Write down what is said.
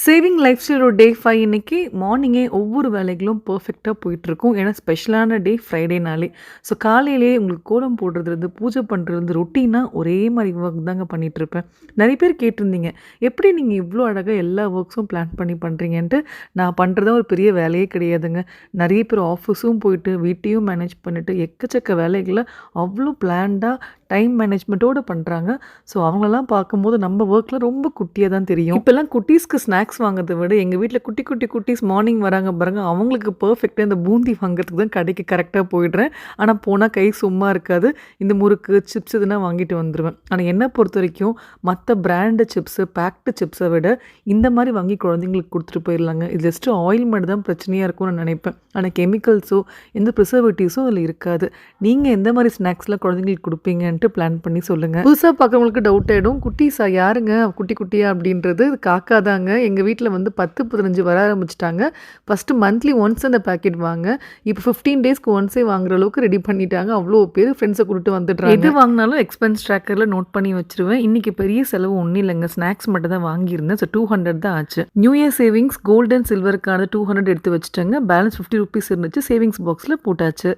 Saving life ஸ்டைலோட டே 5 இன்னைக்கு மார்னிங்கே ஒவ்வொரு வேலைகளும் பெர்ஃபெக்ட்டா போயிட்டுருக்கும். ஏன்னா ஸ்பெஷலான டே ஃப்ரைடேனாலே. ஸோ காலையிலேயே உங்களுக்கு கோலம் போடுறதுலேருந்து, பூஜை பண்ணுறதுலேருந்து ரொட்டீனா ஒரே மாரி ஒர்க் தாங்க பண்ணிட்டுருப்பேன். நெறைய பேர் கேட்டிருந்தீங்க, எப்படி நீங்க இவ்ளோ அழகா எல்லா ஒர்க்ஸும் பிளான் பண்ணி பண்றீங்கன்ட்டு. நான் பண்றது ஒரு பெரிய வேலையே கிடையாதுங்க. நெறைய பேர் ஆஃபீஸும் போயிட்டு, வீட்டையும் மேனேஜ் பண்ணிட்டு, எக்கச்சக்க வேலைகள அவ்ளோ பிளான்டா டைம் மேனேஜ்மெண்ட்டோட பண்றாங்க. ஸோ அவங்களலாம் பார்க்கும்போது நம்ம ஒர்க்ல ரொம்ப குட்டியா தான் தெரியும். இப்பலாம் குட்டீஸ்க்கு ஸ்நாக்ஸ் வாங்குறத விட எங்க வீட்ல குட்டி குட்டி குட்டீஸ் மார்னிங் வராங்க பாருங்க, அவங்களுக்கு பெர்ஃபெக்ட்டா இந்த பூந்தி வாங்குறதுக்கு தான் கடைக்கு கரெக்ட்டா போயிடுறேன். ஆனா போனா கை சும்மா இருக்காது. இந்த முறுக்கு, சிப்ஸ் இதுனா வாங்கிட்டு வந்துருவேன். ஆனா என்ன பொறுத்தவரைக்கும் மத்த பிராண்டு சிப்ஸு, பேக்டு சிப்ஸை விட இந்த மாரி வாங்கி குழந்தைங்களுக்கு குடுத்துட்டு போயிடலாங்க. இது ஜஸ்ட் ஆயில் மட்டும் தான் பிரச்சனையா இருக்கும்னு நான் நினைப்பேன். ஆனா கெமிக்கல்ஸோ, எந்த ப்ரிசர்வேட்டிவ்ஸும் அதில இருக்காது. நீங்க எந்த மாரி ஸ்நாக்ஸ்லாம் குழந்தைங்களுக்கு குடுப்பீங்கன்ட்டு பிளான் பண்ணி சொல்லுங்க. புதுசா பார்க்குறவங்களுக்கு டவுட் ஆயிடும். குட்டீஸா யாருங்க குட்டி குட்டியா அப்படின்றது. இது காக்கா தாங்க. எங்க வீட்ல வந்து 10, 15 வர ஆரம்பிச்சுட்டாங்க. ஃபர்ஸ்ட்டு மந்த்லி ஒன்ஸ் அந்த பாக்கெட் வாங்க. இப்போ 15 டேஸ்க்கு ஒன்ஸே வாங்குற அளவுக்கு ரெடி பண்ணிட்டாங்க. அவ்வளோ பேர் ஃப்ரெண்ட்ஸை கூட்டிட்டு வந்துடுறாங்க. எது வாங்கினாலும் எக்ஸ்பென்ஸ் ட்ராக்கர்ல நோட் பண்ணி வச்சிருவேன். இன்னைக்கு பெரிய செலவு ஒன்றும் இல்லைங்க. ஸ்நாக்ஸ் மட்டும் தான் வாங்கியிருந்தேன். ஸோ 200 தான் ஆச்சு. New year savings gold and சில்வருக்கான 200 எடுத்து வச்சுட்டேங்க. பேலன்ஸ் ₹50 இருந்துச்சு. சேவிங்ஸ் பாக்ஸில் போட்டாச்சு.